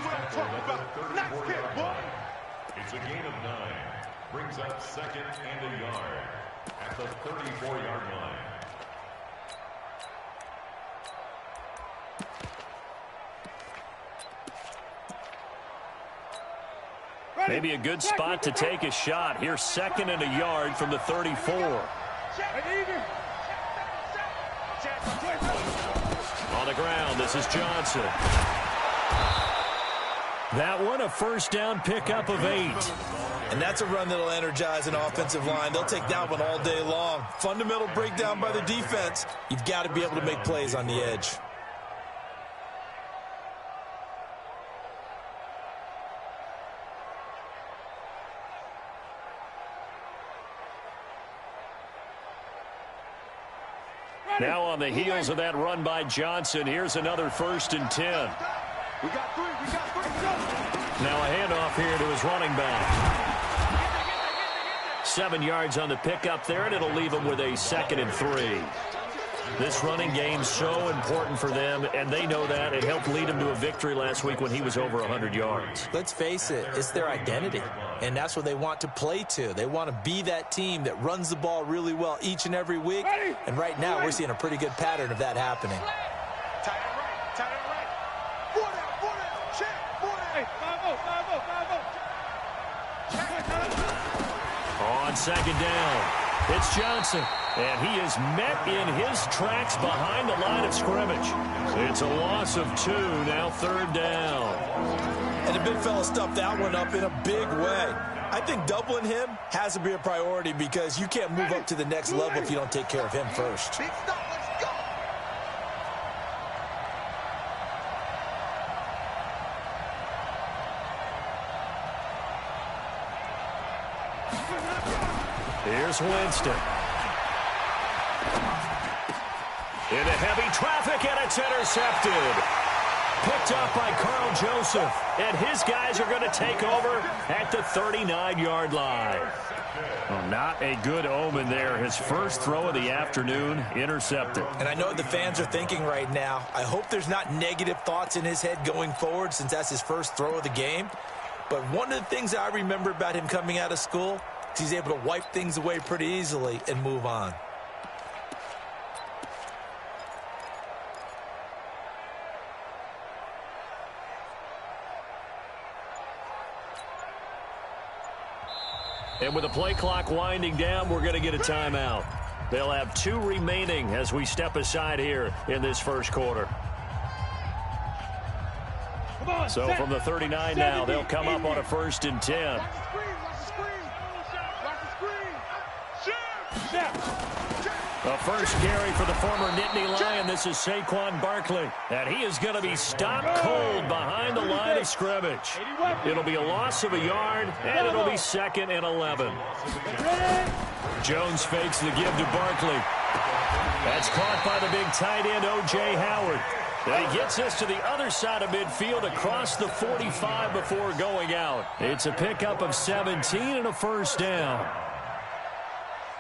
what I'm talking about. Nice kick, boy. It's a gain of 9. Brings up second and a yard at the 34-yard line. Maybe a good spot to take a shot. Here's second and a yard from the 34. On the ground, this is Johnson. That one, a first down pickup of 8. And that's a run that'll energize an offensive line. They'll take that one all day long. Fundamental breakdown by the defense. You've got to be able to make plays on the edge. Now on the heels of that run by Johnson, here's another 1st and 10. We got 3. Now a handoff here to his running back. 7 yards on the pickup there, and it'll leave him with a 2nd and 3. This running game's so important for them, and they know that. It helped lead him to a victory last week when he was over 100 yards. Let's face it, it's their identity, and that's what they want to play to. They want to be that team that runs the ball really well each and every week, and right now we're seeing a pretty good pattern of that happening. Tight end right. 4 down, check, 4 down. Hey, 5-0. On second down, it's Johnson. And he is met in his tracks behind the line of scrimmage. It's a loss of 2, now 3rd down. And the big fella stuffed that one up in a big way. I think doubling him has to be a priority because you can't move up to the next level if you don't take care of him first. Big stop, let's go. Here's Winston. Into heavy traffic, and it's intercepted. Picked up by Carl Joseph, and his guys are going to take over at the 39-yard line. Well, not a good omen there. His first throw of the afternoon, intercepted. And I know what the fans are thinking right now. I hope there's not negative thoughts in his head going forward since that's his first throw of the game. But one of the things I remember about him coming out of school is he's able to wipe things away pretty easily and move on. And with the play clock winding down, we're going to get a timeout. They'll have 2 remaining as we step aside here in this first quarter. So from the 39 now, they'll come up on a 1st and 10. A first carry for the former Nittany Lion. This is Saquon Barkley. And he is going to be stopped cold behind the line of scrimmage. It'll be a loss of a yard, and it'll be 2nd and 11. Jones fakes the give to Barkley. That's caught by the big tight end, O.J. Howard. And he gets us to the other side of midfield across the 45 before going out. It's a pickup of 17 and a first down.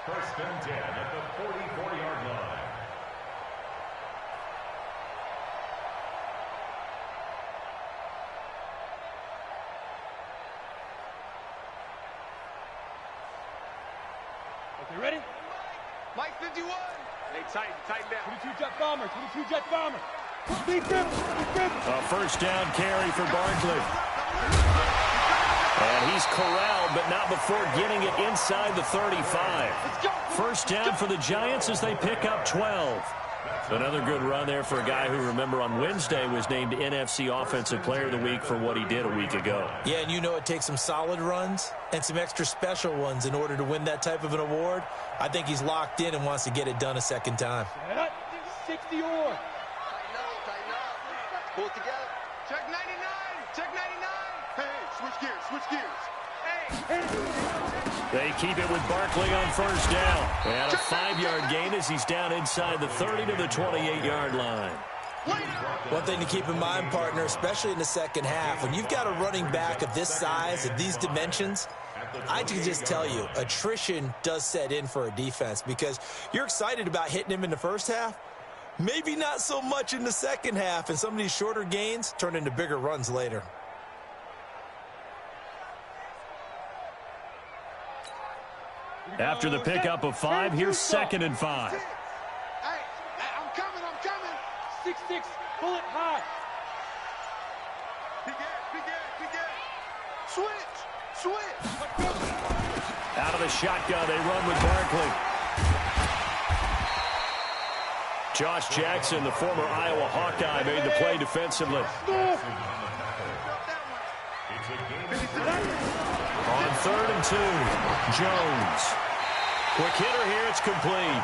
1st and 10 at the 44-yard line. Okay, ready? Mike 51. Hey, tighten down. 22 jet bomber, 22 jet bomber. Big grip. A first down carry for Barkley. And he's corralled, but not before getting it inside the 35. First down for the Giants as they pick up 12. Another good run there for a guy who, remember, on Wednesday was named NFC Offensive Player of the Week for what he did a week ago. Yeah, and you know it takes some solid runs and some extra special ones in order to win that type of an award. I think he's locked in and wants to get it done a second time. 60 or. Tighten up. Pull it together. Check 99. Hey, switch gears. They keep it with Barkley on first down. And a 5-yard gain as he's down inside the 30 to the 28-yard line. One thing to keep in mind, partner, especially in the second half, when you've got a running back of this size, of these dimensions, I can just tell you, attrition does set in for a defense because you're excited about hitting him in the first half. Maybe not so much in the second half, and some of these shorter gains turn into bigger runs later. After the pickup of 5, here's 2nd and 5. Hey, I'm coming. 6-6, pull it high. Big switch. Out of the shotgun, they run with Barkley. Josh Jackson, the former Iowa Hawkeye, made the play defensively. On 3rd and 2, Jones. Quick hitter here, it's complete.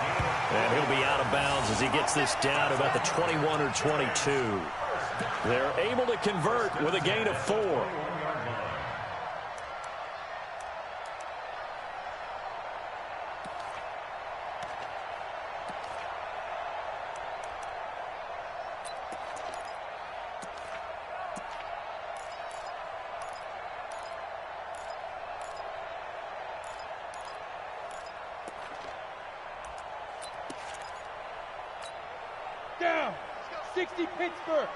And he'll be out of bounds as he gets this down about the 21 or 22. They're able to convert with a gain of 4. Down. 60 Pittsburgh.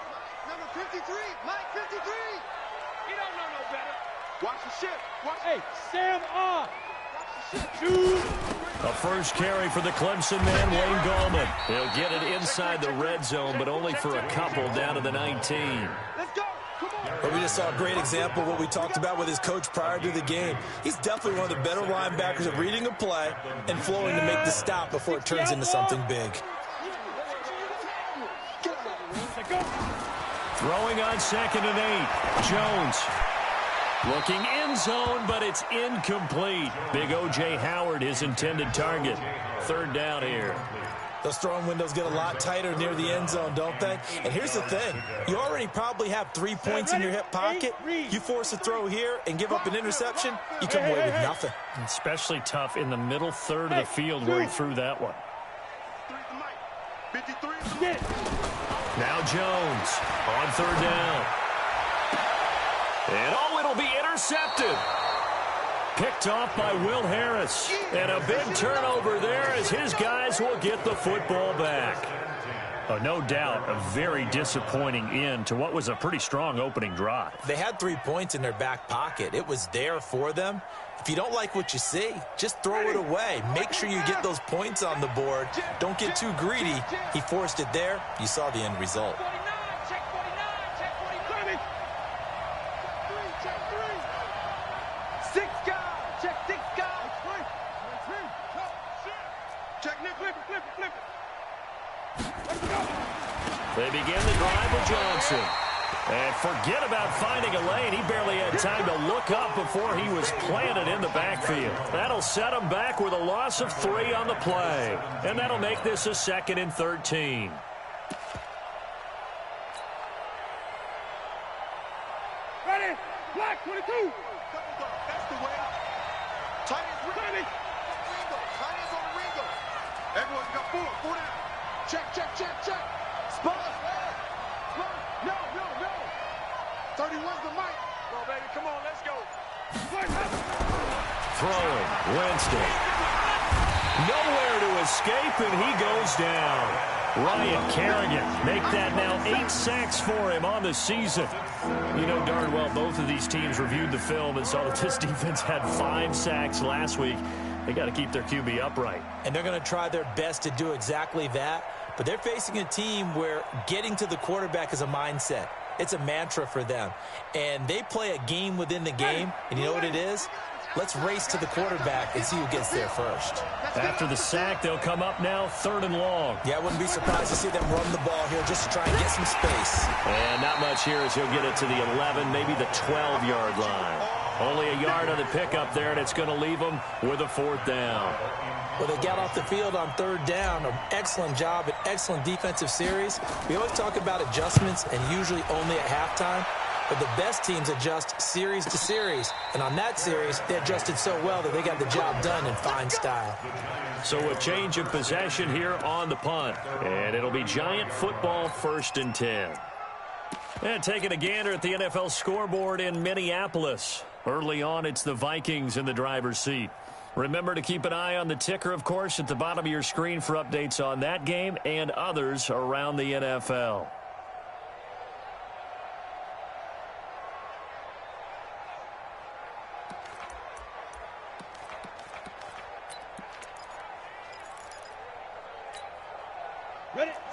Number 53, Mike 53. You don't know no better. Watch the ship. Hey, Sam on. A first carry for the Clemson man, Wayne Gallman. He'll get it inside the red zone, but only for a couple down to the 19. Let's go. Come on. But we just saw a great example of what we talked about with his coach prior to the game. He's definitely one of the better linebackers of reading a play and flowing to make the stop before it turns into something big. Throwing on 2nd and 8. Jones looking end zone, but it's incomplete. Big O.J. Howard, his intended target. 3rd down here. Those throwing windows get a lot tighter near the end zone, don't they? And here's the thing. You already probably have 3 points in your hip pocket. You force a throw here and give up an interception, you come away with nothing. Especially tough in the middle 3rd of the field where he threw that one. 53. Now Jones on 3rd down. And it'll be intercepted. Picked off by Will Harris. And a big turnover there as his guys will get the football back. No doubt a very disappointing end to what was a pretty strong opening drive. They had 3 points in their back pocket. It was there for them. If you don't like what you see, just throw it away. Make sure you get those points on the board. Don't get too greedy. He forced it there. You saw the end result. Check 49. 6 guys. Check 6 guys. Check Nick. Flip. They begin the drive with Johnson. And forget about finding a lane. He barely had time to look up before he was planted in the backfield. That'll set him back with a loss of 3 on the play. And that'll make this a 2nd and 13. Ready? Black 22. That's the way. Tight as Ringo. Tight as on Ringo. Everyone's got 4 down. Check. Spot. No. 31's the mic. Go, baby. Come on, let's go. Throwing. Winston. Nowhere to escape, and he goes down. Ryan Kerrigan make that now 8 sacks for him on the season. You know darn well both of these teams reviewed the film and saw that this defense had 5 sacks last week. They got to keep their QB upright. And they're going to try their best to do exactly that. But they're facing a team where getting to the quarterback is a mindset. It's a mantra for them. And they play a game within the game. And you know what it is? Let's race to the quarterback and see who gets there first. After the sack, they'll come up now 3rd and long. Yeah, I wouldn't be surprised to see them run the ball here just to try and get some space. And not much here as he'll get it to the 11, maybe the 12-yard line. Only a yard on the pickup there, and it's going to leave them with a 4th down. Well, they got off the field on 3rd down. An excellent job, an excellent defensive series. We always talk about adjustments and usually only at halftime. But the best teams adjust series to series. And on that series, they adjusted so well that they got the job done in fine style. So a change of possession here on the punt. And it'll be Giant football 1st and 10. And taking a gander at the NFL scoreboard in Minneapolis. Early on, it's the Vikings in the driver's seat. Remember to keep an eye on the ticker, of course, at the bottom of your screen for updates on that game and others around the NFL.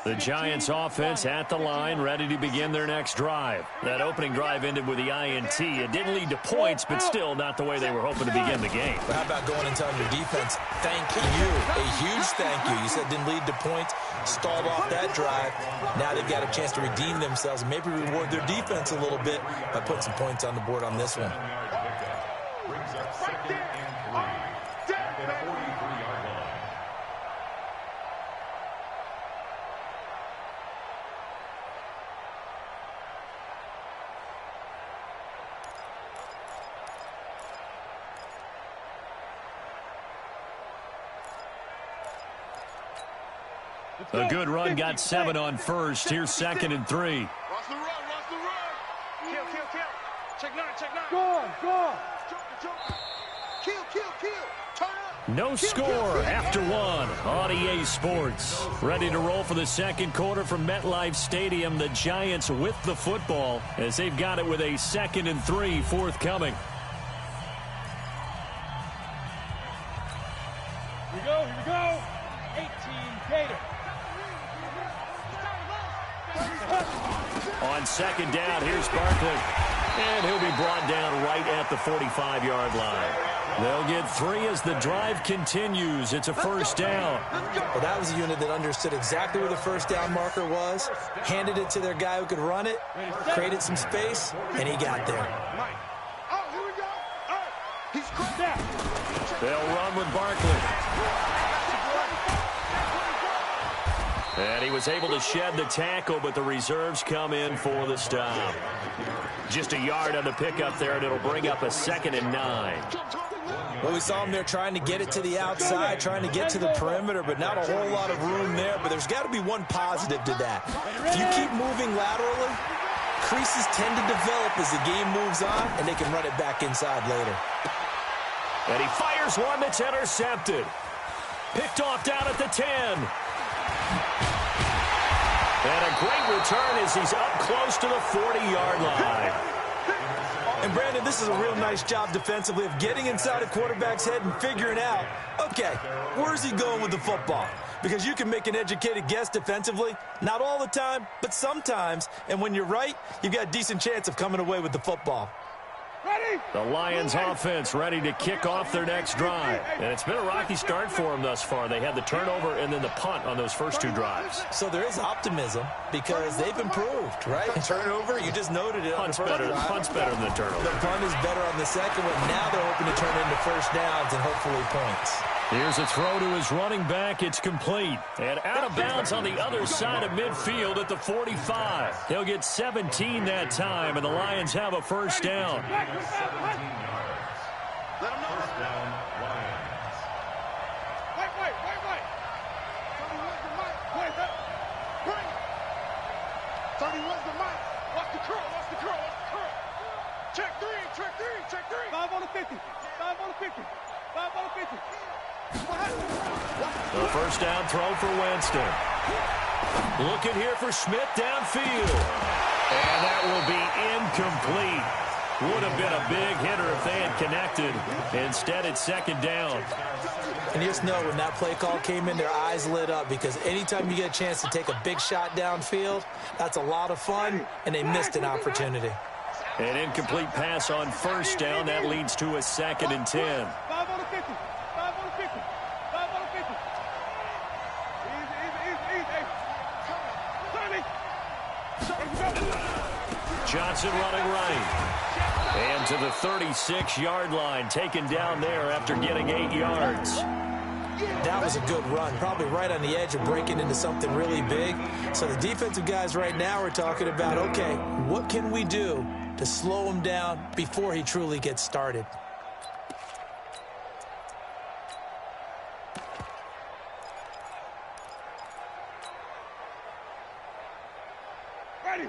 The Giants offense at the line, ready to begin their next drive. That opening drive ended with the INT. It didn't lead to points, but still not the way they were hoping to begin the game. But how about going and telling your defense, thank you, a huge thank you. You said didn't lead to points, stalled off that drive. Now they've got a chance to redeem themselves and maybe reward their defense a little bit by putting some points on the board on this one. Brings up second and 3 at the 43-yard line. A good run got 7 on first. Here's 2nd and 3. Watch the run, watch the run. Kill, kill, kill. Check 9, check 9. Go on, go on. Jump. Kill, kill, kill. Turn up. No score after 1 on EA Sports. Ready to roll for the second quarter from MetLife Stadium. The Giants with the football as they've got it with a 2nd and 3 forthcoming. Here we go. 18 Gator. On 2nd down, here's Barkley. And he'll be brought down right at the 45-yard line. They'll get 3 as the drive continues. It's a first down. Well, that was a unit that understood exactly where the first down marker was, handed it to their guy who could run it, created some space, and he got there. Oh, here we go. All right. He's cracked out. They'll run with Barkley. And he was able to shed the tackle, but the reserves come in for the stop. Just a yard on the pickup there, and it'll bring up a 2nd and 9. Well, we saw him there trying to get it to the outside, trying to get to the perimeter, but not a whole lot of room there. But there's got to be one positive to that. If you keep moving laterally, creases tend to develop as the game moves on, and they can run it back inside later. And he fires one that's intercepted. Picked off down at the 10. And a great return as he's up close to the 40-yard line. And, Brandon, this is a real nice job defensively of getting inside a quarterback's head and figuring out, okay, where's he going with the football? Because you can make an educated guess defensively, not all the time, but sometimes. And when you're right, you've got a decent chance of coming away with the football. Ready? The Lions offense ready to kick off their next drive. And it's been a rocky start for them thus far. They had the turnover and then the punt on those first 2 drives. So there is optimism because they've improved, right? Turnover, you just noted it. Punt's better than the turnover. The punt is better on the second one. Now they're hoping to turn into first downs and hopefully points. Here's a throw to his running back. It's complete. And out of bounds on the other side of midfield at the 45. He'll get 17 that time, and the Lions have a first down. 17 yards. First down, Lions. Wait. 31's the mic. Wait. 31's the mic. Watch the curl. Check 3. 5 on the 50. 5 on the 50. 5 on the 50. The first down throw for Winston. Looking here for Smith downfield. And that will be incomplete. Would have been a big hitter if they had connected. Instead, it's 2nd down. And you just know when that play call came in, their eyes lit up because anytime you get a chance to take a big shot downfield, that's a lot of fun, and they missed an opportunity. An incomplete pass on first down. That leads to a 2nd and 10. 5 on the 50. 5 on the 50. 5 on the 50. Easy. Johnson running right. And to the 36-yard line, taken down there after getting 8 yards. That was a good run, probably right on the edge of breaking into something really big. So the defensive guys right now are talking about, okay, what can we do to slow him down before he truly gets started?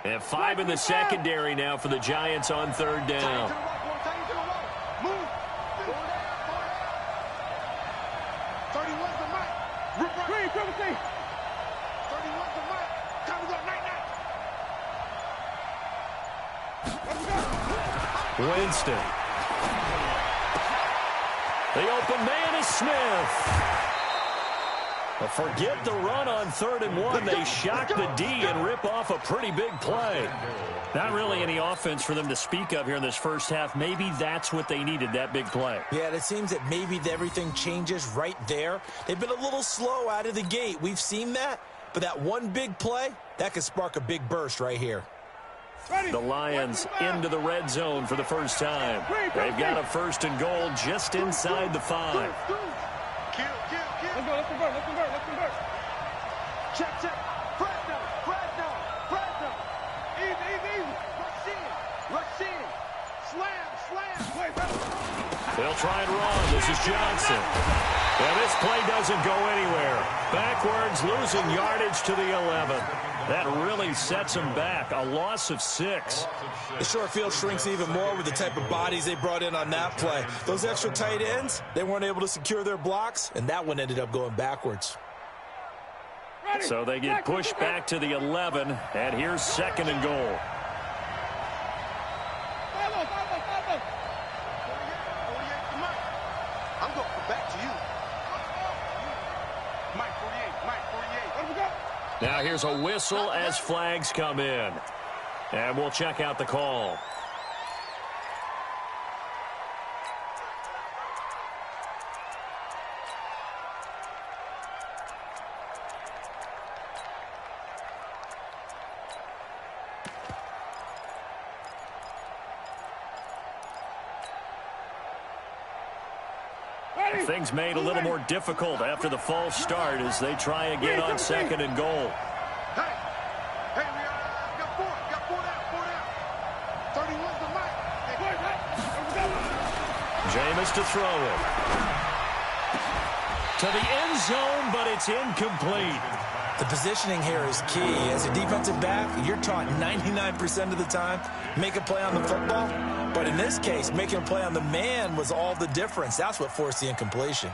And 5 in the secondary now for the Giants on 3rd down. Winston. The open man is Smith. Well, forget the run on 3rd and 1. They shock the D and rip off a pretty big play. Not really any offense for them to speak of here in this first half. Maybe that's what they needed, that big play. Yeah, it seems that maybe everything changes right there. They've been a little slow out of the gate. We've seen that. But that one big play, that could spark a big burst right here. The Lions into the red zone for the first time. They've got a 1st and goal just inside the 5. Let's convert. Check. Fresno. Easy. Rush in. Slam. Wait, They'll try and run. This is Johnson. And this play doesn't go anywhere. Backwards, losing yardage to the 11. That really sets them back. A loss of 6. The short field shrinks even more with the type of bodies they brought in on that play. Those extra tight ends, they weren't able to secure their blocks, and that one ended up going backwards. So they get pushed back to the 11, and here's 2nd and goal. I'm going back to you. Mike 48. Now here's a whistle as flags come in. And we'll check out the call. Things made a little more difficult after the false start as they try again on 2nd and goal. Hey, we got 4 down. 31's the mic. Jameis to throw it. To the end zone, but it's incomplete. The positioning here is key. As a defensive back, you're taught 99% of the time, make a play on the football. But in this case, making a play on the man was all the difference. That's what forced the incompletion.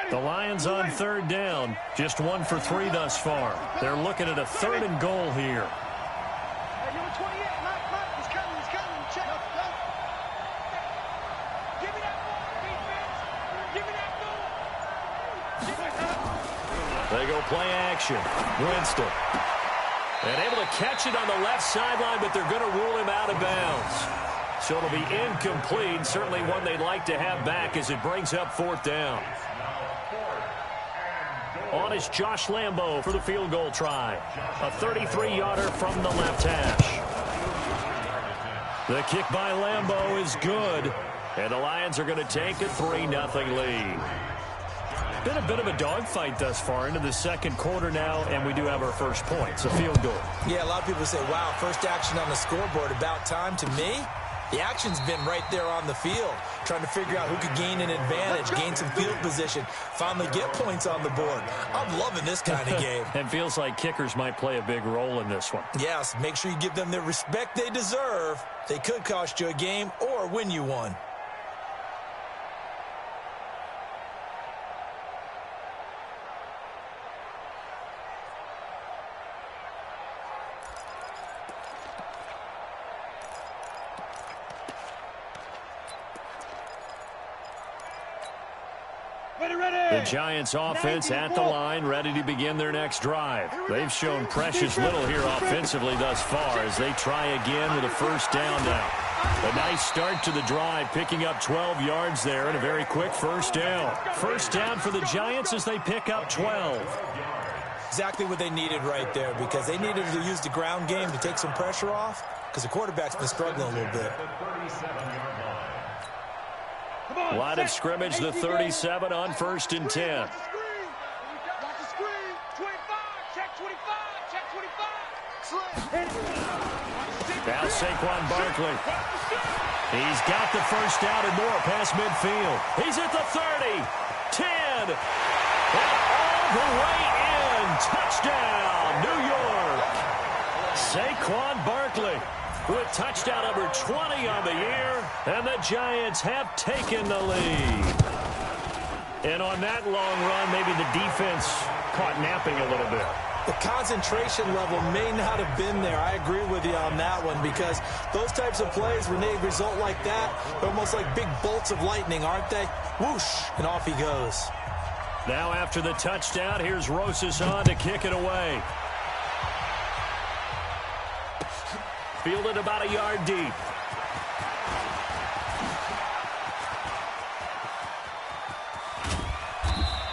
The Lions on 3rd down. Just 1 for 3 thus far. They're looking at a 3rd and goal here. Hey, number 28, Mike, he's coming. Check. Give me that ball, defense. Give me that ball. They go play action. Winston. And able to catch it on the left sideline, but they're going to rule him out of bounds. So it'll be incomplete. Certainly one they'd like to have back as it brings up 4th down. On is Josh Lambo for the field goal try. A 33-yarder from the left hash. The kick by Lambo is good. And the Lions are going to take a 3-0 lead. Been a bit of a dogfight thus far into the 2nd quarter now, and we do have our first point. It's a field goal. Yeah, a lot of people say, wow, first action on the scoreboard, about time. To me, the action's been right there on the field, trying to figure out who could gain an advantage, gain some field position, finally get points on the board. I'm loving this kind of game. It feels like kickers might play a big role in this one. Yes, make sure you give them the respect they deserve. They could cost you a game or win you one. The Giants offense at the line, ready to begin their next drive. They've shown precious little here offensively thus far as they try again with a 1st down now. A nice start to the drive, picking up 12 yards there and a very quick 1st down. 1st down for the Giants as they pick up 12. Exactly what they needed right there, because they needed to use the ground game to take some pressure off, because the quarterback's been struggling a little bit. Line of scrimmage, the 37 on 1st and 10. Watch the screen. 25. Check 25. Now Saquon Barkley. He's got the 1st down and more past midfield. He's at the 30, 10, and all the way in. Touchdown, New York. Saquon Barkley with touchdown number 20 on the year, and the Giants have taken the lead. And on that long run, maybe the defense caught napping a little bit. The concentration level may not have been there. I agree with you on that one, because those types of plays, when they result like that, they're almost like big bolts of lightning, aren't they? Whoosh, and off he goes. Now after the touchdown, here's Rosas on to kick it away. Fielded about a yard deep.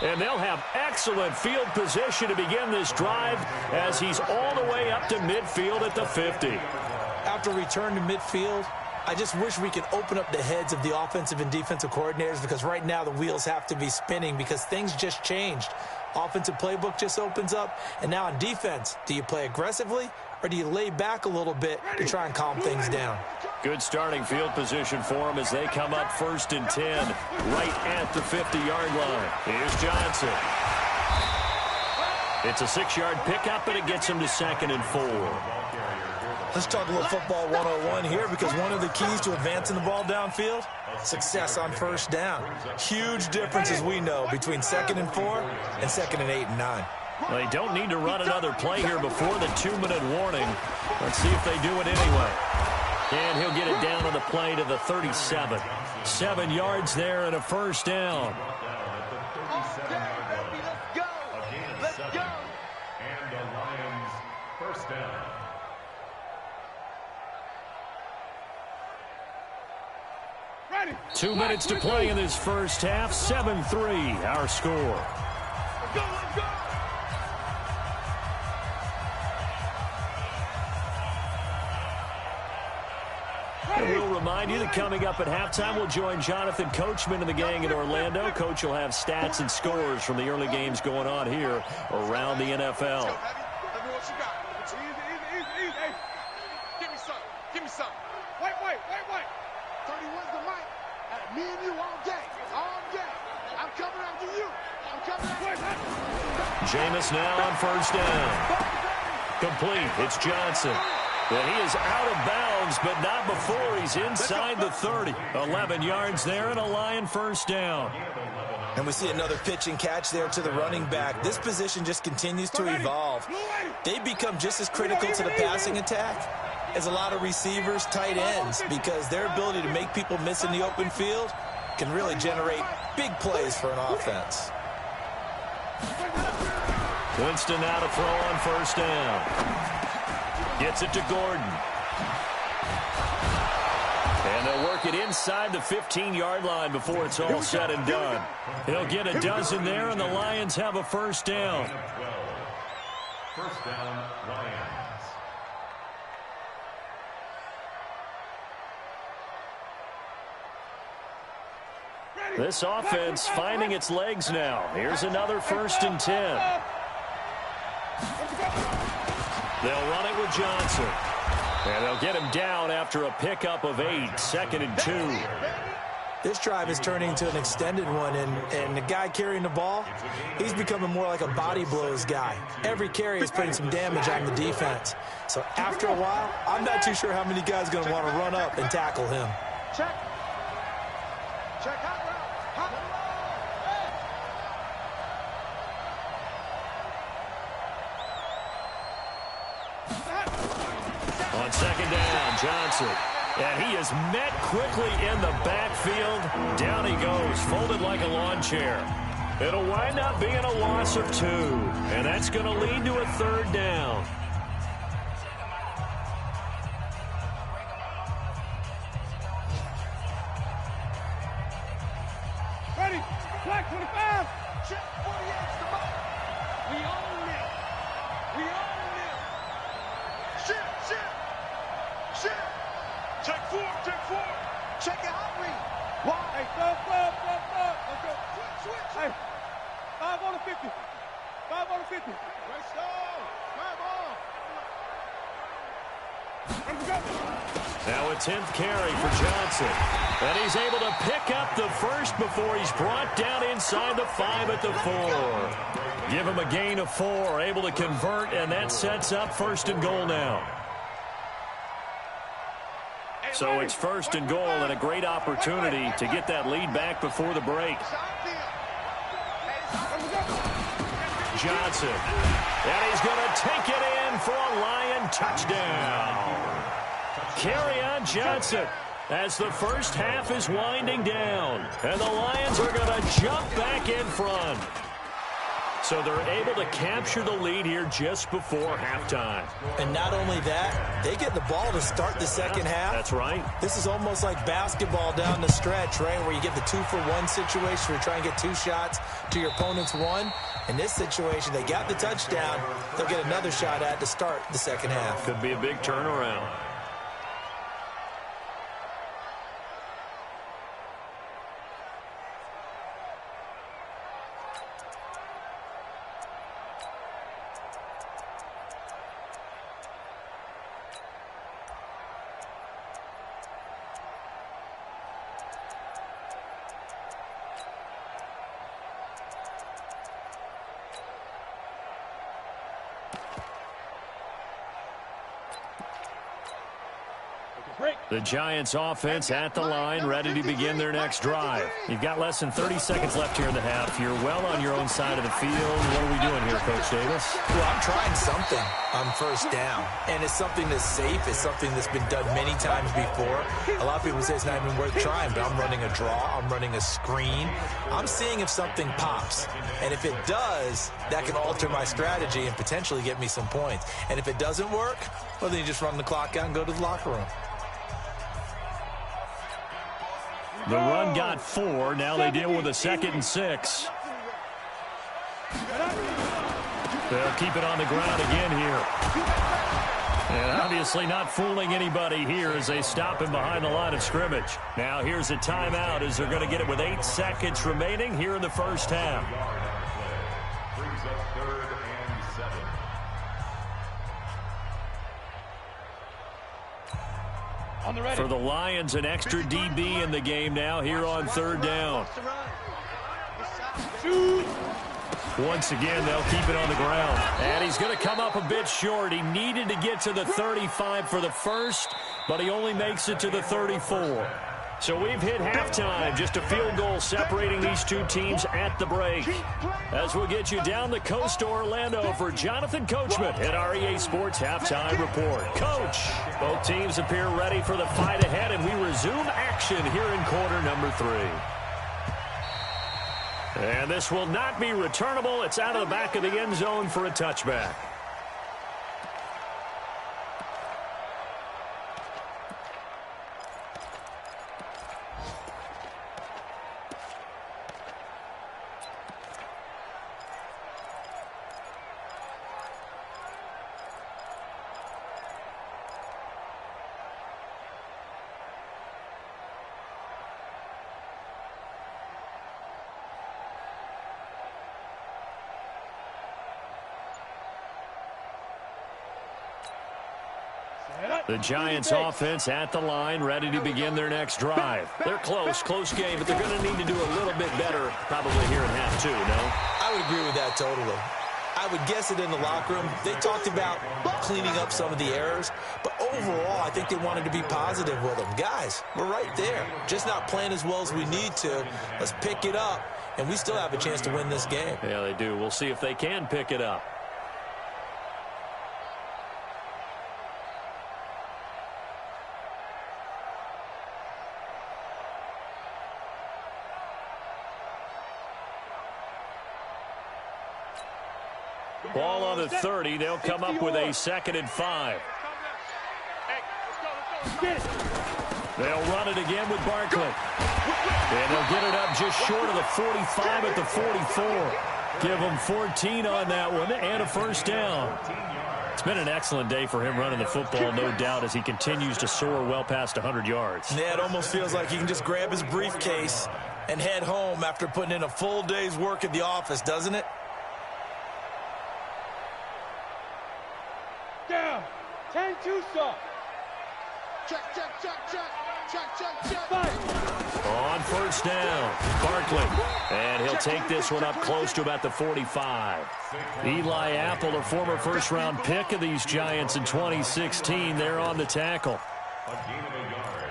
And they'll have excellent field position to begin this drive as he's all the way up to midfield at the 50. After return to midfield, I just wish we could open up the heads of the offensive and defensive coordinators, because right now the wheels have to be spinning because things just changed. Offensive playbook just opens up, and now on defense, do you play aggressively or do you lay back a little bit to try and calm things down? Good starting field position for them as they come up 1st and 10 right at the 50-yard line. Here's Johnson. It's a 6-yard pickup, and it gets him to 2nd and 4. Let's talk a little football 101 here, because one of the keys to advancing the ball downfield, success on 1st down. Huge difference, as we know, between 2nd and 4 and 2nd and 8 and 9. They don't need to run another play here before the 2-minute warning. Let's see if they do it anyway. And he'll get it down on the play to the 37. 7 yards there and a 1st down. Let's go. And the Lions 1st down. Ready. 2 minutes to play in this first half. 7-3 our score. Let's go, let's go. And we'll remind you that coming up at halftime, we'll join Jonathan Coachman and the gang in Orlando. Coach will have stats and scores from the early games going on here around the NFL. Let me what you got. Easy. Hey, give me some. Give me some. Wait. 31's the mic. Me and you all day. All day. I'm coming after you. I'm coming after you. Jameis now on 1st down. Complete. It's Johnson. And he is out of bounds, but not before he's inside the 30. 11 yards there and a Lion 1st down. And we see another pitch and catch there to the running back. This position just continues to evolve. They become just as critical to the passing attack as a lot of receivers, tight ends, because their ability to make people miss in the open field can really generate big plays for an offense. Winston now to throw on 1st down. Gets it to Gordon. And they'll work it inside the 15-yard line before it's all said and done. He'll get a dozen there, and the Lions have a 1st down. 1st down, Lions. This offense finding its legs now. Here's another 1st and 10. They'll run it with Johnson. And they'll get him down after a pickup of 8, 2nd and 2. This drive is turning into an extended one, and the guy carrying the ball, he's becoming more like a body blows guy. Every carry is putting some damage on the defense. So after a while, I'm not too sure how many guys are going to want to run up and tackle him. Check. Hot route. On 2nd down, Johnson. And he is met quickly in the backfield. Down he goes, folded like a lawn chair. It'll wind up being a loss of 2. And that's going to lead to a 3rd down. Ready. Black 25. Check 48's the ball. We own it. Shit. Check 4. Check it out, read. Why? Hey, stop. Let's go. Switch. Hey, 5 on the 50. 5 on the 50. Let's go. 5 on. Let's go. Now a 10th carry for Johnson. And he's able to pick up the 1st before he's brought down inside the 5 at the 4. Give him a gain of 4, able to convert, and that sets up 1st and goal now. So it's 1st and goal and a great opportunity to get that lead back before the break. Johnson. And he's going to take it in for a Lion touchdown. Kerryon Johnson, as the first half is winding down. And the Lions are going to jump back in front. So they're able to capture the lead here just before halftime. And not only that, they get the ball to start the second half. That's right. This is almost like basketball down the stretch, right, where you get the 2-for-1 situation where you try and get 2 shots to your opponent's 1. In this situation, they got the touchdown. They'll get another shot at to start the second half. Could be a big turnaround. The Giants offense at the line, ready to begin their next drive. You've got less than 30 seconds left here in the half. You're well on your own side of the field. What are we doing here, Coach Davis? Well, I'm trying something on first down, and it's something that's safe. It's something that's been done many times before. A lot of people say it's not even worth trying, but I'm running a draw. I'm running a screen. I'm seeing if something pops, and if it does, that can alter my strategy and potentially get me some points. And if it doesn't work, well, then you just run the clock out and go to the locker room. The run got 4. Now they deal with a 2nd and 6. They'll keep it on the ground again here. And obviously not fooling anybody here as they stop him behind the line of scrimmage. Now here's a timeout as they're going to get it with 8 seconds remaining here in the first half. Brings up 3rd and 7. For the Lions, an extra DB in the game now here on 3rd down. Once again, they'll keep it on the ground. And he's going to come up a bit short. He needed to get to the 35 for the first, but he only makes it to the 34. So we've hit halftime, just a field goal separating these two teams at the break. As we'll get you down the coast to Orlando for Jonathan Coachman at our EA Sports Halftime Report. Coach, both teams appear ready for the fight ahead, and we resume action here in quarter number 3. And this will not be returnable. It's out of the back of the end zone for a touchback. The Giants offense at the line, ready to begin their next drive. They're close game, but they're going to need to do a little bit better probably here in half 2, no? I would agree with that totally. I would guess it in the locker room. They talked about cleaning up some of the errors, but overall, I think they wanted to be positive with them. Guys, we're right there. Just not playing as well as we need to. Let's pick it up, and we still have a chance to win this game. Yeah, they do. We'll see if they can pick it up. Ball on the 30. They'll come up with a 2nd and 5. They'll run it again with Barkley. And they'll get it up just short of the 45 at the 44. Give them 14 on that one and a first down. It's been an excellent day for him running the football, no doubt, as he continues to soar well past 100 yards. Yeah, it almost feels like he can just grab his briefcase and head home after putting in a full day's work at the office, doesn't it? Down. 10-2 stop. Check. On first down, Barkley. And he'll take this one up close to about the 45. Eli Apple, a former first-round pick of these Giants in 2016. They're on the tackle. A gain of a yard.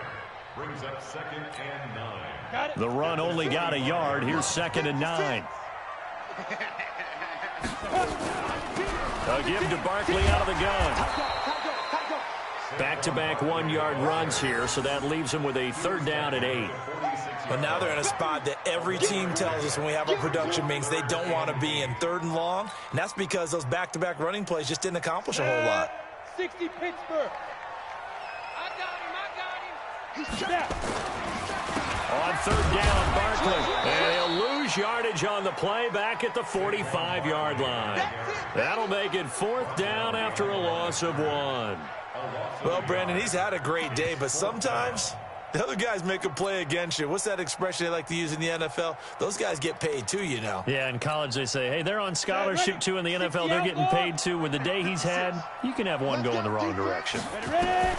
Brings up 2nd and 9. The run only got a yard. Here's 2nd and 9. A give to Barkley out of the gun. Back-to-back one-yard runs here, so that leaves them with a 3rd down and 8. But now they're in a spot that every team tells us when we have our production meetings they don't want to be in, 3rd and long. And that's because those back-to-back running plays just didn't accomplish a whole lot. 60 Pittsburgh. I got him. He's trapped. On 3rd down, Barkley. And he'll lose yardage on the play back at the 45-yard line. That'll make it 4th down after a loss of 1. Well, Brandon, he's had a great day, but sometimes the other guys make a play against you. What's that expression they like to use in the NFL? Those guys get paid too, you know. Yeah, in college they say, hey, they're on scholarship too. In the NFL, they're getting paid too. With the day he's had, you can have one go in the wrong direction. Ready?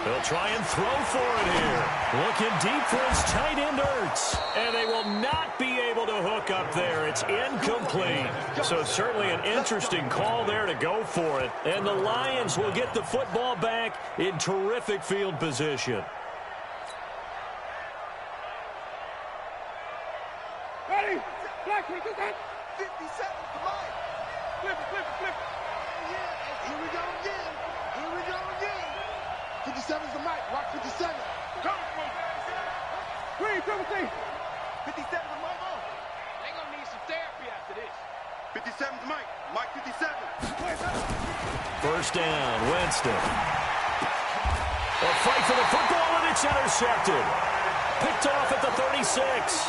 They'll try and throw for it here. Looking deep for his tight end, Ertz. And they will not be able to hook up there. It's incomplete. So certainly an interesting call there to go for it. And the Lions will get the football back in terrific field position. Ready? Black, we got that. 57 to Mike. Flip it. Yeah, here we go again. 57's the Mike. Rock 57. Come on. Green, 57 the Mike. They're going to need some therapy after this. 57's the Mike. Mike 57. 1st down, Winston. A fight for the football, and it's intercepted. Picked off at the 36.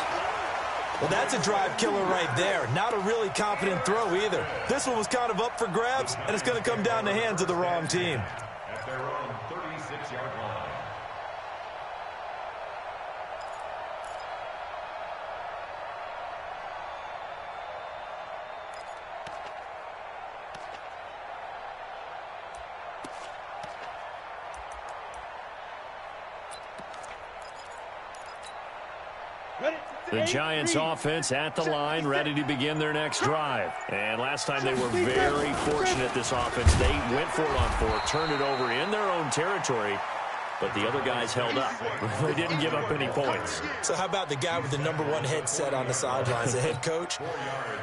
Well, that's a drive killer right there. Not a really confident throw either. This one was kind of up for grabs, and it's going to come down the hands of the wrong team. At their own 36-yard line. The Giants offense at the line, ready to begin their next drive. And last time they were very fortunate, this offense. They went for it on 4, turned it over in their own territory, but the other guys held up. They didn't give up any points. So how about the guy with the #1 headset on the sidelines, the head coach?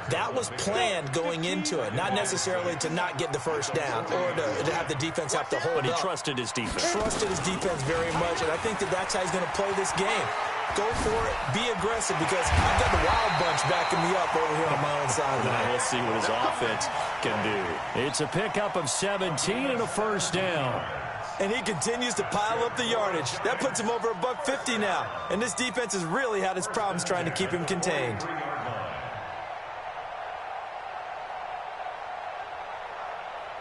That was planned going into it, not necessarily to not get the 1st down or to have the defense have to hold up. But he trusted his defense. Trusted his defense very much, and I think that's how he's going to play this game. Go for it, be aggressive, because I've got the Wild Bunch backing me up over here on my own sideline. We'll see what his offense can do. It's a pickup of 17 and a 1st down. And he continues to pile up the yardage. That puts him over $150 now. And this defense has really had its problems trying to keep him contained.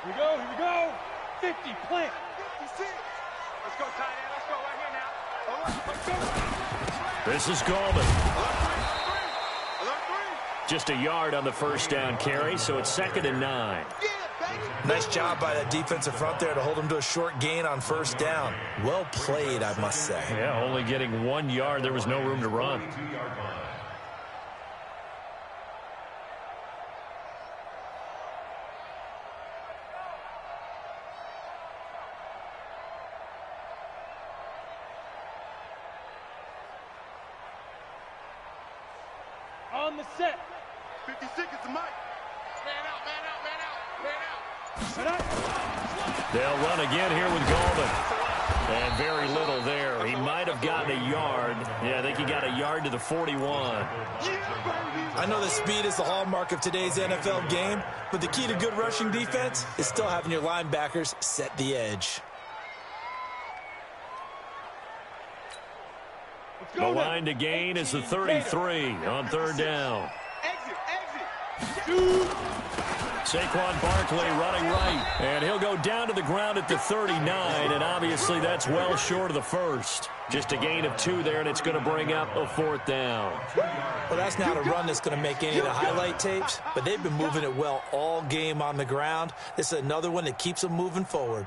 Here we go. 50, plant. 56. Let's go, tight end. Let's go right here now. Let's go. This is Goldman. Just a yard on the 1st down carry, so it's 2nd and 9. Nice job by that defensive front there to hold him to a short gain on 1st down. Well played, I must say. Yeah, only getting 1 yard. There was no room to run. On the set. 56 is the Mike. Man out. They'll run again here with Goldman. And very little there. He might have gotten a yard. Yeah, I think he got a yard to the 41. I know the speed is the hallmark of today's NFL game, but the key to good rushing defense is still having your linebackers set the edge. The line to gain is the 33 on 3rd down. Saquon Barkley running right, and he'll go down to the ground at the 39, and obviously that's well short of the 1st. Just a gain of 2 there, and it's going to bring up a 4th down. Well, that's not a run that's going to make any of the highlight tapes, but they've been moving it well all game on the ground. This is another one that keeps them moving forward.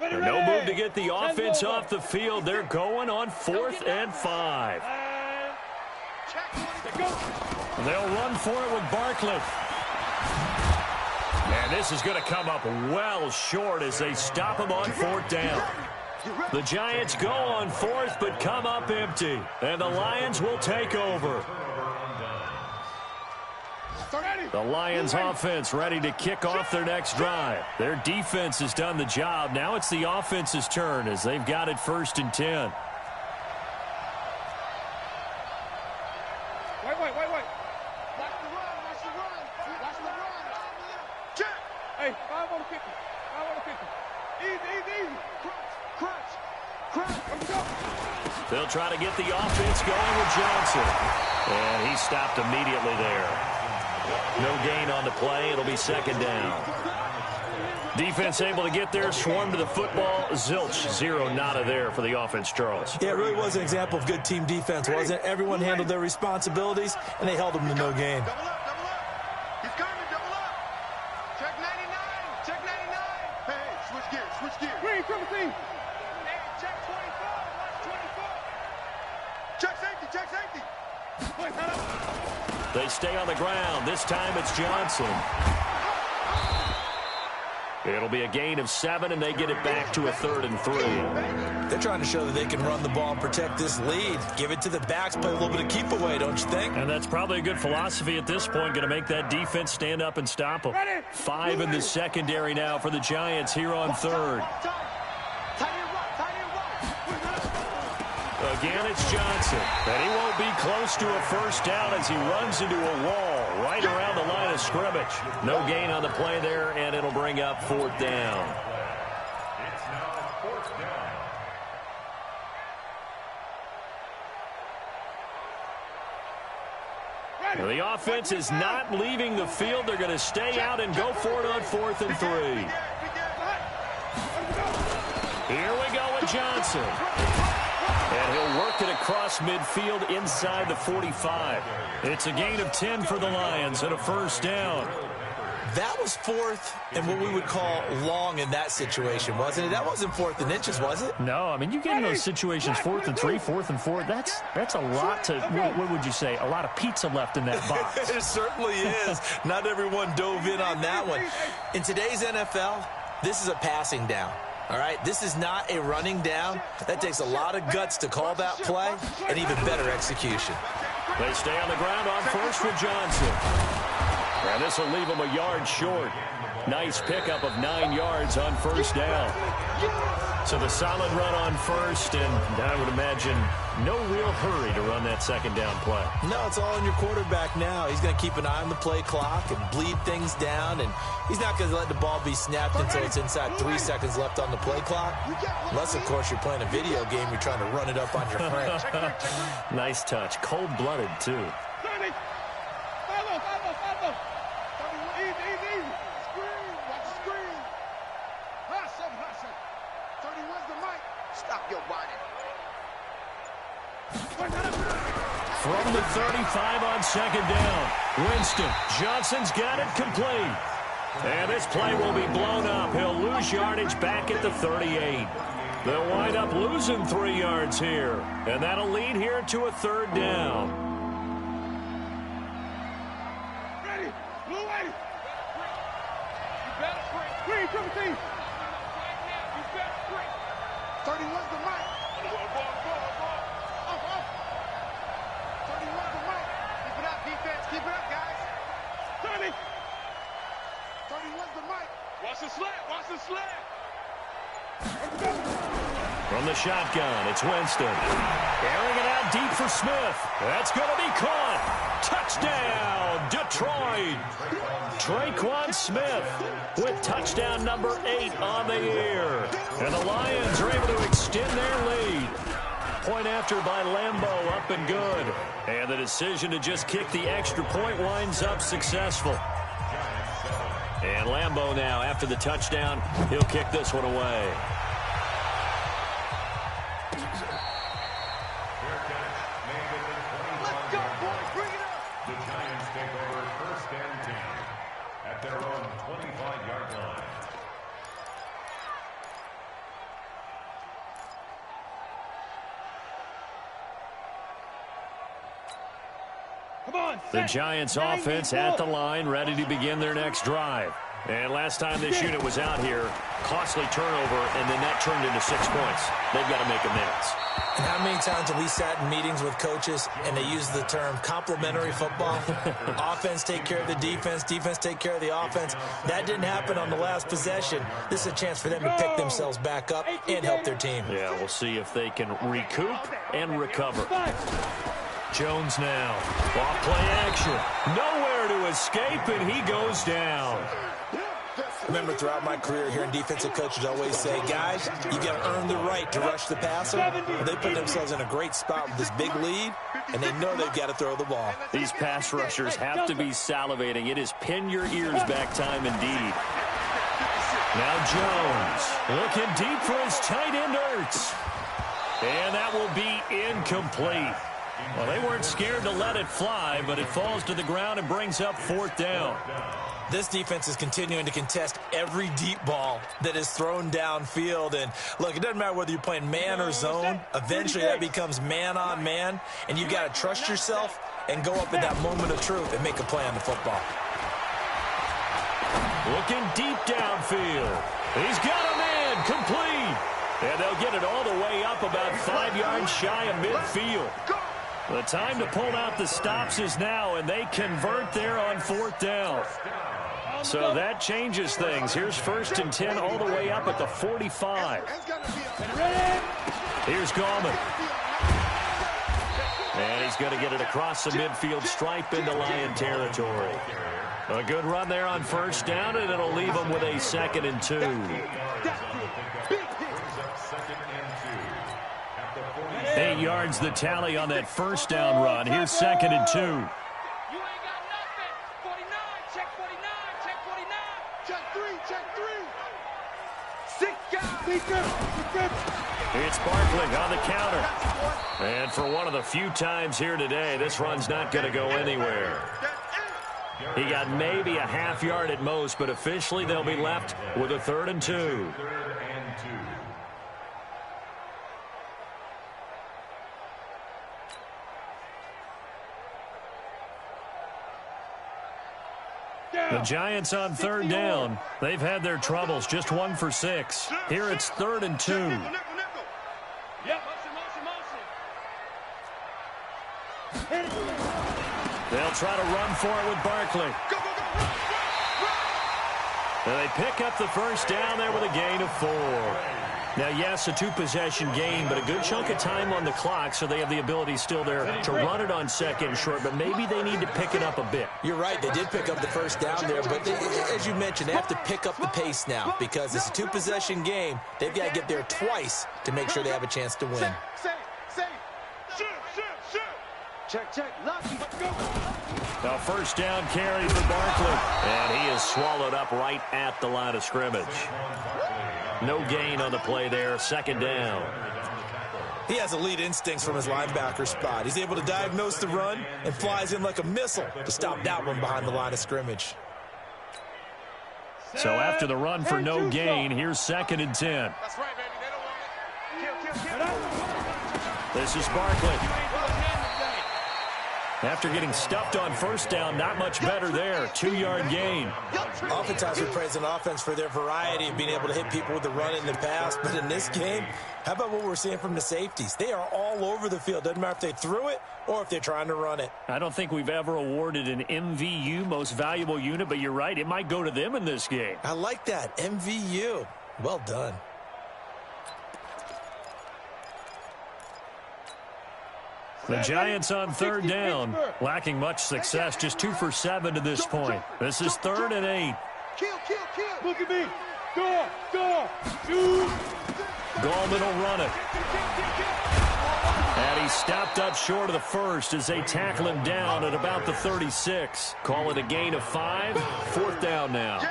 No move to get the offense off the field. They're going on 4th and 5. They'll run for it with Barkley. And this is going to come up well short as they stop him on 4th down. The Giants go on fourth, but come up empty. And the Lions will take over. The Lions offense ready to kick off their next drive. Their defense has done the job. Now it's the offense's turn as they've got it 1st and 10. Wait. Watch the run. Watch the run. Watch the run. Check. Hey, 5 on the 50. 5 on the 50. Easy. Crunch. Let's go. They'll try to get the offense going with Johnson. And he stopped immediately there. No gain on the play. It'll be 2nd down. Defense able to get there, swarm to the football. Zilch, 0 nada there for the offense, Charles. Yeah, it really was an example of good team defense, wasn't it? Everyone handled their responsibilities, and they held them to no gain. Double up. He's coming. Double up. Check 99. Hey, switch gears. Green, come and see. Hey, check 24. Watch 24. Check safety. Wait, hold up. They stay on the ground. This time it's Johnson. It'll be a gain of 7, and they get it back to a 3rd and 3. They're trying to show that they can run the ball and protect this lead. Give it to the backs, play a little bit of keep away, don't you think? And that's probably a good philosophy at this point. Going to make that defense stand up and stop them. 5 in the secondary now for the Giants here on 3rd. Again, it's Johnson. And he won't be close to a 1st down as he runs into a wall right around the line of scrimmage. No gain on the play there, and it'll bring up 4th down. It's now 4th down. The offense is not leaving the field. They're going to stay out and go for it on 4th and 3. Here we go with Johnson. And he'll work it across midfield inside the 45. It's a gain of 10 for the Lions and a 1st down. That was 4th and what we would call long in that situation, wasn't it? That wasn't 4th and inches, was it? No, I mean, you get in those situations, 4th and 3, 4th and 4. That's a lot to, what would you say, a lot of pizza left in that box. It certainly is. Not everyone dove in on that one. In today's NFL, this is a passing down. All right, this is not a running down. That takes a lot of guts to call that play and even better execution. They stay on the ground on 1st with Johnson. And this will leave them a yard short. Nice pickup of 9 yards on 1st down. So the solid run on 1st, and I would imagine no real hurry to run that 2nd down play. No, it's all on your quarterback now. He's going to keep an eye on the play clock and bleed things down, and he's not going to let the ball be snapped until it's inside 3 seconds left on the play clock. Unless, of course, you're playing a video game, you're trying to run it up on your friend. Nice touch. Cold-blooded, too. Follow. Easy. Screen. Watch the screen. Hustle. 31's the mic. Stop your whining. From the 35 on 2nd down. Winston. Johnson's got it complete. And this play will be blown up. He'll lose yardage back at the 38. They'll wind up losing 3 yards here. And that'll lead here to a 3rd down. Ready. Blue ready. You better sprint. Green, come and see. Right now, you better sprint. 31's the mic. 31's the mic. Keep it up, defense. Keep it up, guys. 30. 31's the mic. Watch the slant. From the shotgun, it's Winston. Airing it out deep for Smith. That's going to be caught. Touchdown, Detroit. Traquan Smith with touchdown number 8 on the year. And the Lions are able to extend their lead. Point after by Lambeau, up and good. And the decision to just kick the extra point winds up successful. And Lambeau now, after the touchdown, he'll kick this one away. Let's go, boys. Bring it up. The Giants take over 1st and 10 at their own 25-yard line. Come on. The Giants offense at the line, ready to begin their next drive. And last time this unit was out here, costly turnover, and then that turned into 6 points. They've got to make amends. And how many times have we sat in meetings with coaches and they use the term complementary football? Offense take care of the defense, defense take care of the offense. That didn't happen on the last possession. This is a chance for them to pick themselves back up and help their team. Yeah, we'll see if they can recoup and recover. Jones now. Off play action. Nowhere to escape, and he goes down. Remember, throughout my career, hearing defensive coaches always say, guys, you got to earn the right to rush the passer. Well, they put themselves in a great spot with this big lead, and they know they've got to throw the ball. These pass rushers have to be salivating. It is pin your ears back time indeed. Now Jones looking deep for his tight end Ertz. And that will be incomplete. Well, they weren't scared to let it fly, but it falls to the ground and brings up 4th down. This defense is continuing to contest every deep ball that is thrown downfield. And, look, it doesn't matter whether you're playing man or zone. Eventually, that becomes man-on-man, and you've got to trust yourself and go up in that moment of truth and make a play on the football. Looking deep downfield. He's got a man complete. And they'll get it all the way up about 5 yards shy of midfield. The time to pull out the stops is now, and they convert there on 4th down. So that changes things. Here's 1st and 10 all the way up at the 45. Here's Gallman. And he's going to get it across the midfield stripe into Lion territory. A good run there on 1st down, and it'll leave them with a 2nd and 2. 8 yards the tally on that 1st down run. Here's 2nd and 2. You ain't got nothing. 49, check 49, check 49. Check 3, check 3. 6 guys. It's Barkley on the counter. And for one of the few times here today, this run's not going to go anywhere. He got maybe a half yard at most, but officially they'll be left with a 3rd and 2. The Giants on 3rd down. They've had their troubles, just 1 for 6. Here it's 3rd and 2. Yep. They'll try to run for it with Barkley. And they pick up the 1st down there with a gain of 4. Now, yes, a 2-possession game, but a good chunk of time on the clock, so they have the ability still there to run it on 2nd and short, but maybe they need to pick it up a bit. You're right. They did pick up the 1st down there, but as you mentioned, they have to pick up the pace now because it's a 2-possession game. They've got to get there twice to make sure they have a chance to win. Check. Lucky. Now 1st down carry for Barkley, and he is swallowed up right at the line of scrimmage. No gain on the play there, 2nd down. He has elite instincts from his linebacker spot. He's able to diagnose the run and flies in like a missile to stop that one behind the line of scrimmage. So after the run for no gain, here's 2nd and 10. That's right, baby. They don't want it. Kill. This is Barkley. After getting stuffed on 1st down, not much better there. 2-yard gain. Oftentimes we praise an offense for their variety of being able to hit people with the run in the pass. But in this game, how about what we're seeing from the safeties? They are all over the field. Doesn't matter if they threw it or if they're trying to run it. I don't think we've ever awarded an MVU, most valuable unit, but you're right. It might go to them in this game. I like that. MVU. Well done. The Giants on 3rd down, lacking much success, just 2 for 7 to this point. This is 3rd and 8. Kill. Look at me. Go. Shoot. Gallman will run it. And he stopped up short of the 1st as they tackle him down at about the 36. Call it a gain of 5. 4th down now.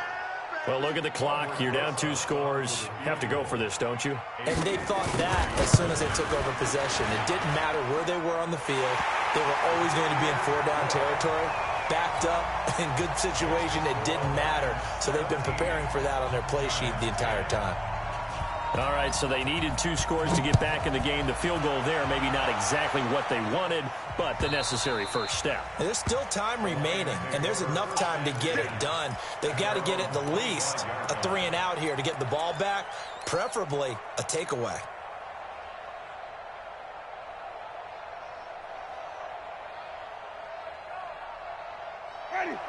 Well, look at the clock. You're down 2 scores. You have to go for this, don't you? And they thought that as soon as they took over possession. It didn't matter where they were on the field. They were always going to be in 4-down territory. Backed up, in good situation, it didn't matter. So they've been preparing for that on their play sheet the entire time. All right, so they needed 2 scores to get back in the game. The field goal there, maybe not exactly what they wanted, but the necessary first step. And there's still time remaining, and there's enough time to get it done. They've got to get at the least a 3-and-out here to get the ball back, preferably a takeaway.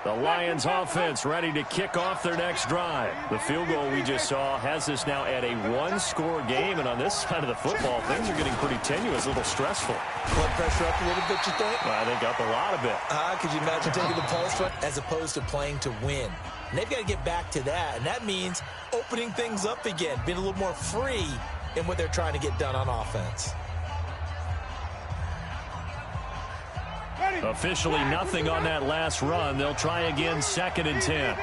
The Lions offense ready to kick off their next drive. The field goal we just saw has us now at a 1-score game, and on this side of the football, things are getting pretty tenuous, a little stressful. Blood pressure up a little bit, you think? Well, I think up a lot of it. Could you imagine taking the pulse as opposed to playing to win? And they've got to get back to that, and that means opening things up again, being a little more free in what they're trying to get done on offense. Officially nothing on that last run. They'll try again, 2nd and 10.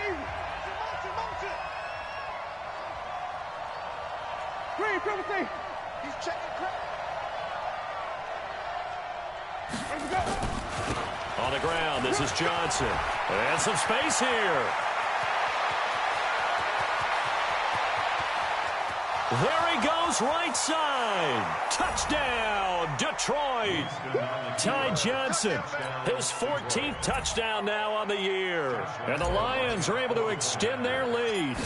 On the ground, this is Johnson. And some space here. There he goes, right side. Touchdown, Detroit. Ty Johnson, his 14th touchdown now on the year. And the Lions are able to extend their lead.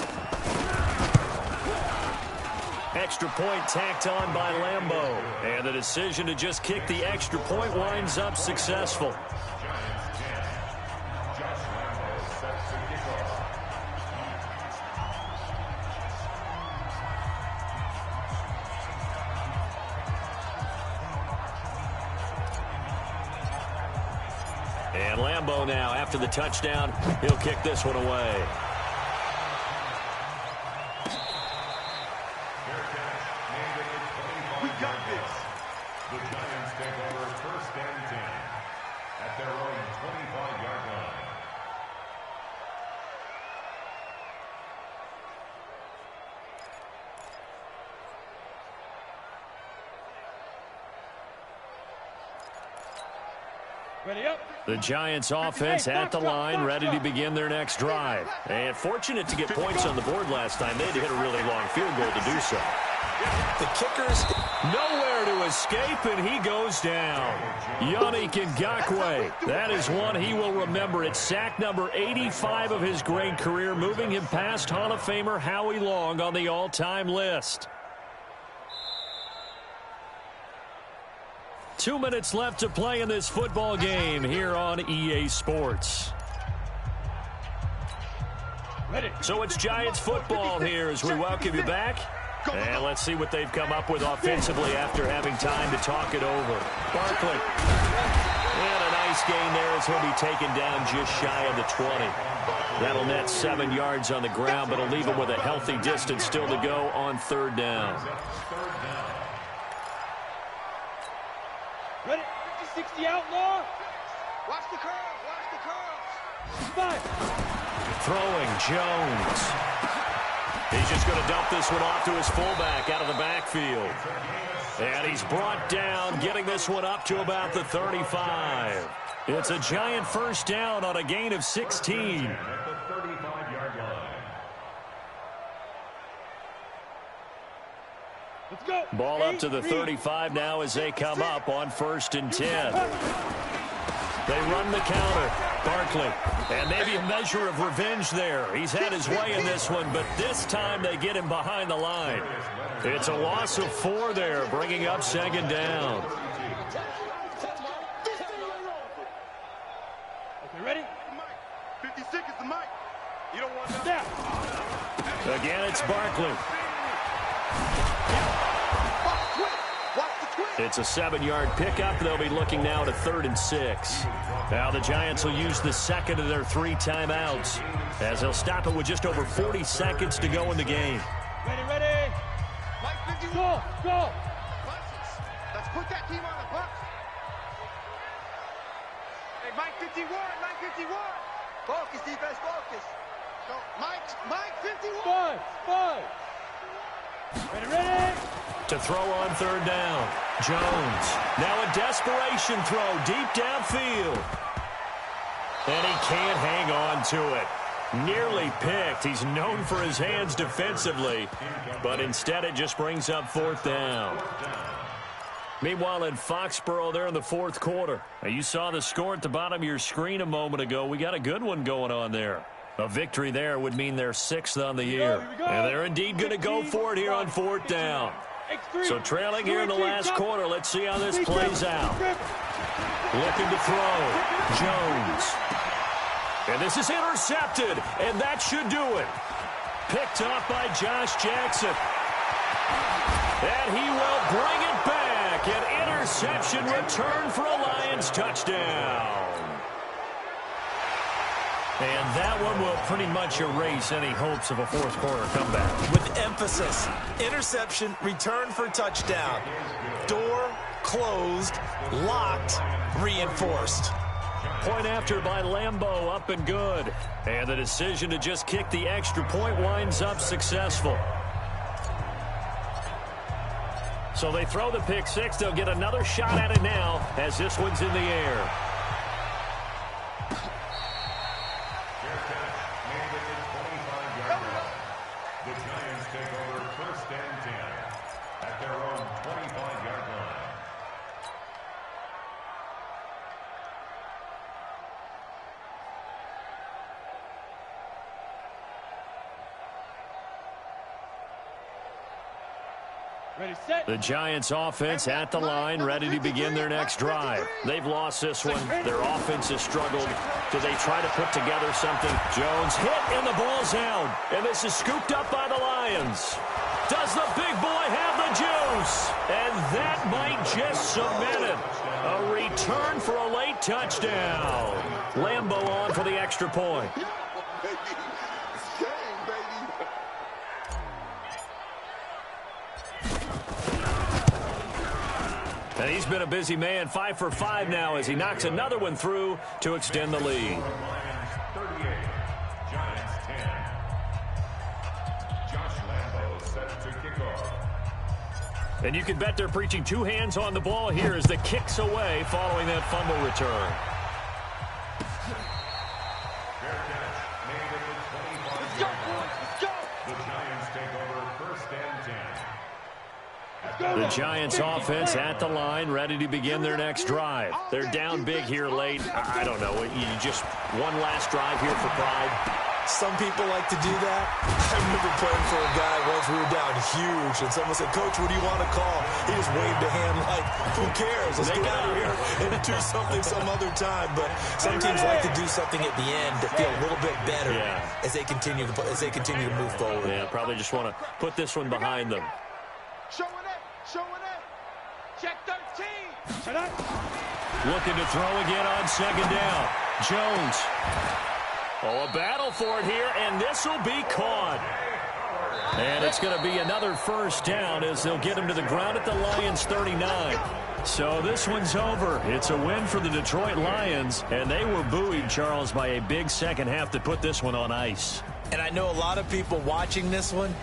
Extra point tacked on by Lambeau. And the decision to just kick the extra point winds up successful. And Lambeau now, after the touchdown, he'll kick this one away. We got this. The Giants take over 1st and 10 at their own 25-yard line. Ready up. The Giants offense at the line, ready to begin their next drive. And fortunate to get points on the board last time. They had to hit a really long field goal to do so. The kickers nowhere to escape, and he goes down. Yannick Ngakoue. That is one he will remember. It's sack number 85 of his great career, moving him past Hall of Famer Howie Long on the all-time list. 2 minutes left to play in this football game here on EA Sports. So it's Giants football here as we welcome you back. And let's see what they've come up with offensively after having time to talk it over. Barkley. And a nice gain there as he'll be taken down just shy of the 20. That'll net 7 yards on the ground, but it'll leave him with a healthy distance still to go on 3rd down. Ready? 50-60 outlaw. Watch the curl. Watch the curls. Five. Throwing Jones. He's just going to dump this one off to his fullback out of the backfield. And he's brought down, getting this one up to about the 35. It's a Giant 1st down on a gain of 16. At the 35-yard line. Let's go. Ball up to the 35 now as they come up on 1st and 10. They run the counter. Barkley. And maybe a measure of revenge there. He's had his way in this one, but this time they get him behind the line. It's a loss of 4 there, bringing up 2nd down. Okay, ready? 56 is the mic. You don't want Step. Again, it's Barkley. It's a 7-yard pickup. They'll be looking now to 3rd and 6. Now the Giants will use the 2nd of their 3 timeouts as they'll stop it with just over 40 seconds to go in the game. Ready, ready. Mike 51. Go. Let's put that team on the bus. Hey, Mike 51. Mike 51. Focus, defense, focus. Go. Mike 51. Five. Ready. To throw on 3rd down. Jones. Now a desperation throw deep downfield. And he can't hang on to it. Nearly picked. He's known for his hands defensively, but instead it just brings up 4th down. Meanwhile, in Foxborough, they're in the 4th quarter. Now, you saw the score at the bottom of your screen a moment ago. We got a good one going on there. A victory there would mean they're 6th on the year. And they're indeed going to go for it here on 4th down. So trailing here in the last quarter, let's see how this plays out. Looking to throw. Jones. And this is intercepted, and that should do it. Picked off by Josh Jackson. And he will bring it back. An interception return for a Lions touchdown. And that one will pretty much erase any hopes of a 4th quarter comeback. With emphasis, interception, return for touchdown. Door closed, locked, reinforced. Point after by Lambeau, up and good. And the decision to just kick the extra point winds up successful. So they throw the pick 6. They'll get another shot at it now as this one's in the air. The Giants take over 1st and 10 at their own 25-yard line. The Giants offense at the line, ready to begin their next drive. They've lost this one. Their offense has struggled. Do they try to put together something? Jones hit, and the ball's out. And this is scooped up by the Lions. Does the big boy have the juice? And that might just cement it. A return for a late touchdown. Lambeau on for the extra point. And he's been a busy man, 5 for 5 now as he knocks another one through to extend the lead. 38, Giants 10. Josh Lambeau set to kick off. And you can bet they're preaching 2 hands on the ball here as the kick's away following that fumble return. Fair catch made at the 25-yard line. The Giants take over 1st and 10. The Giants offense at the line, ready to begin their next drive. They're down big here late. I don't know. You just one last drive here for pride. Some people like to do that. I remember playing for a guy once we were down huge, and someone said, "Coach, what do you want to call?" He just waved a hand like, "Who cares? Let's get out of here and do something some other time." But some teams like to do something at the end to feel a little bit better as they continue to move forward. Yeah, probably just want to put this one behind them. Showing it. Check 13. Looking to throw again on 2nd down. Jones. Oh, a battle for it here, and this will be caught. And it's going to be another 1st down as they'll get him to the ground at the Lions 39. So this one's over. It's a win for the Detroit Lions, and they were buoyed, Charles, by a big second half to put this one on ice. And I know a lot of people watching this one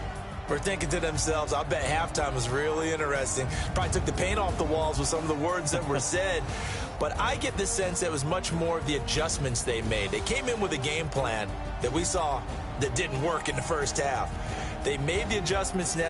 were thinking to themselves, I bet halftime was really interesting. Probably took the paint off the walls with some of the words that were said. But I get the sense that it was much more of the adjustments they made. They came in with a game plan that we saw that didn't work in the first half. They made the adjustments now.